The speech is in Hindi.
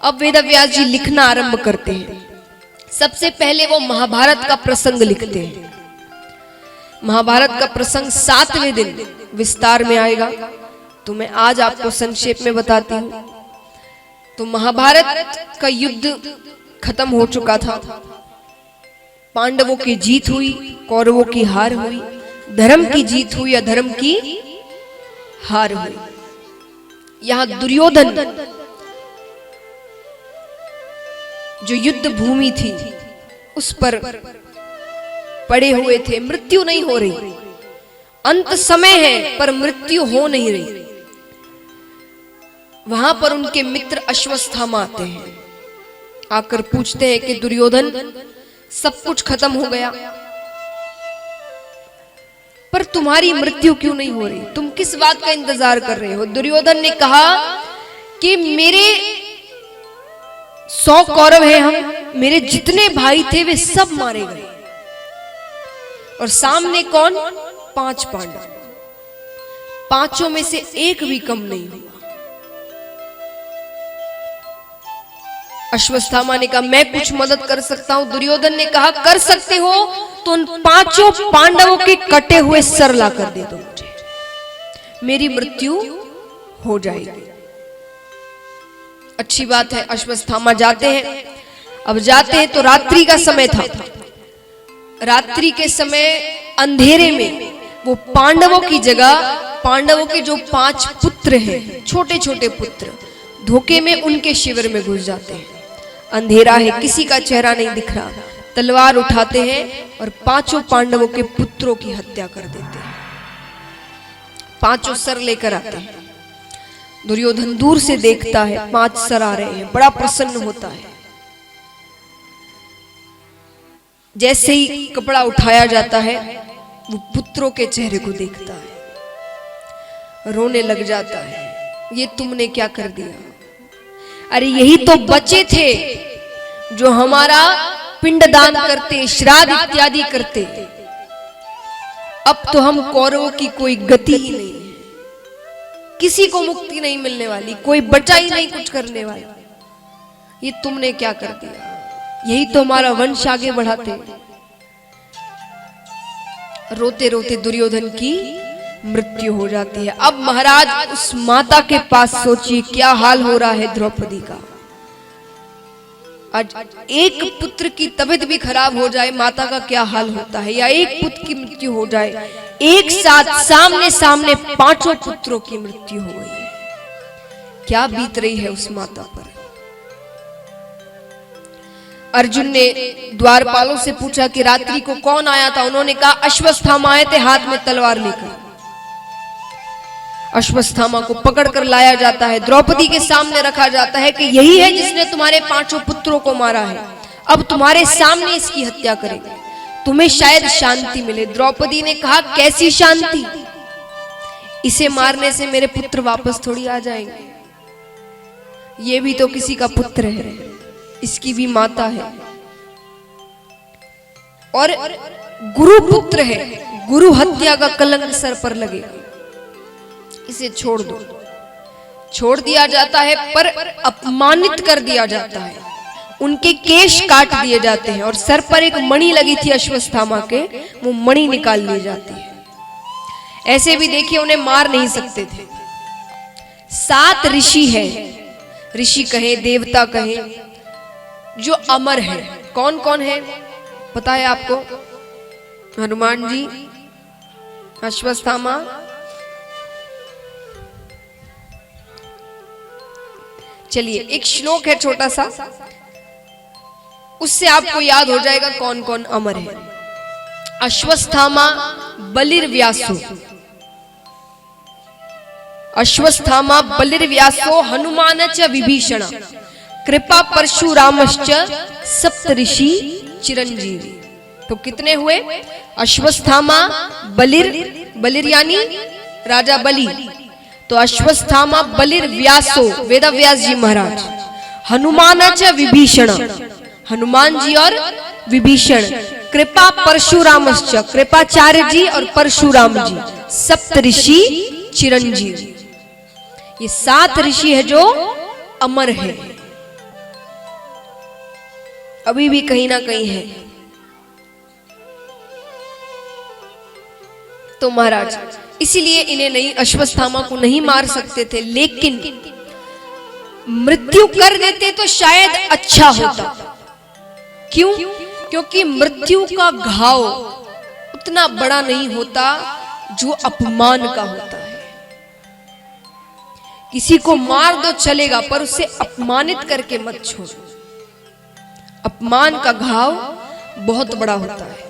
अब वेदव्यास जी लिखना आरंभ करते हैं। सबसे पहले वो महाभारत का प्रसंग लिखते हैं। महाभारत का प्रसंग 7वें दिन विस्तार में आएगा, तो मैं आज आपको संक्षेप में बताती हूं। तो महाभारत का युद्ध खत्म हो चुका था। पांडवों की जीत हुई, कौरवों की हार हुई। धर्म की जीत हुई, अधर्म की हार हुई। यहां दुर्योधन जो युद्ध भूमि थी उस पर पड़े हुए थे। मृत्यु नहीं हो रही, अंत समय है पर मृत्यु हो नहीं रही। वहां पर उनके मित्र अश्वत्थामा आते हैं, आकर पूछते हैं कि दुर्योधन सब कुछ खत्म हो गया पर तुम्हारी मृत्यु क्यों नहीं हो रही, तुम किस बात का इंतजार कर रहे हो। दुर्योधन ने कहा कि मेरे 100 कौरव हैं, हम मेरे जितने भाई थे वे सब मारे गए और सामने कौन, 5 पांडव, पांचों में से एक भी कम नहीं हुआ। अश्वत्थामा ने कहा मैं कुछ मदद कर सकता हूं। दुर्योधन ने कहा कर सकते हो तो उन 5 पांडवों के कटे हुए सर ला कर दे दो मुझे, मेरी मृत्यु हो जाएगी। अच्छी बात है। अश्वत्थामा जाते हैं। अब जाते हैं तो रात्रि का समय था। रात्रि के समय अंधेरे में वो पांडवों की जगह, पांडवों के जो 5 पुत्र हैं, छोटे छोटे पुत्र, धोखे में उनके शिविर में घुस जाते हैं। अंधेरा है, किसी का चेहरा नहीं दिख रहा। तलवार उठाते हैं और 5 पांडवों के पुत्रों की हत्या कर देते हैं। 5 सर लेकर आते हैं। दुर्योधन दूर से देखता है 5 सर आ रहे हैं, बड़ा प्रसन्न होता है। जैसे ही कपड़ा उठाया जाता है वो पुत्रों के चेहरे को देखता है, रोने लग जाता है। ये तुमने क्या कर दिया, अरे यही तो बचे थे जो हमारा पिंडदान करते, श्राद्ध इत्यादि करते। अब तो हम कौरवों की कोई गति ही नहीं है, किसी को मुक्ति नहीं मिलने वाली, कोई बचा ही नहीं कुछ करने वाला। ये तुमने क्या कर दिया, यही तो हमारा वंश आगे बढ़ाते। रोते रोते दुर्योधन की मृत्यु हो जाती है। अब महाराज उस माता के पास सोचिए क्या हाल हो रहा है द्रौपदी का। आज एक पुत्र की तबीयत भी खराब हो जाए, माता का क्या हाल होता है, या एक पुत्र की मृत्यु हो जाए, एक साथ सामने सामने 5 पुत्रों की मृत्यु हो गई है। क्या बीत रही है उस माता पर। अर्जुन ने द्वारपालों से पूछा कि रात्रि को कौन आया था। उन्होंने कहा अश्वत्थामा आए थे हाथ में तलवार लेकर। अश्वत्थामा को पकड़कर लाया जाता है, द्रौपदी के सामने रखा जाता है कि यही है जिसने तुम्हारे 5 पुत्रों को मारा है, अब तुम्हारे सामने इसकी हत्या करेंगे, तुम्हें शायद शांति मिले। द्रौपदी ने कहा कैसी शांति, इसे मारने से मेरे पुत्र वापस थोड़ी आ जाएंगे, ये भी तो किसी का पुत्र है, इसकी भी माता है और गुरु पुत्र है, गुरु हत्या का कलंक सर पर लगेगा, इसे छोड़ दो। छोड़ दिया जाता है पर अपमानित कर दिया जाता है, उनके केश काट दिए जाते हैं और सर पर एक मणि लगी थी अश्वत्थामा के, वो मणि निकाल ली जाती है। ऐसे भी देखिए उन्हें मार नहीं सकते थे। 7 ऋषि हैं, ऋषि कहें देवता कहें, जो अमर है। कौन कौन है पता है आपको? हनुमान जी, अश्वत्थामा, चलिए एक श्लोक है छोटा सा, उससे आपको याद हो जाएगा कौन कौन अमर है। अश्वत्थामा बलिर्व्यासो, अश्वत्थामा बलिर्व्यासो हनुमान च विभीषण कृपा परशुरामश्च सप्तऋषि चिरंजीवी। तो कितने हुए? अश्वत्थामा बलिर, बलिर यानी राजा बलि, तो अश्वत्थामा बलिर्व्यासो वेदव्यास जी महाराज, हनुमान च विभीषण हनुमान जी और विभीषण, कृपा परशुरामश्च कृपाचार्य जी और परशुराम जी, सप्तऋषि चिरंजीवी। ये 7 ऋषि है जो अमर है। अभी भी कहीं ना कहीं है। तो महाराज इसीलिए इन्हें नहीं, अश्वत्थामा को नहीं मार सकते थे, लेकिन मृत्यु कर देते तो शायद अच्छा होता। क्यों? क्योंकि मृत्यु का घाव उतना बड़ा नहीं होता जो अपमान का होता है। किसी को मार दो चलेगा, पर उसे अपमानित करके मत छोड़ो। अपमान का घाव बहुत बड़ा होता है।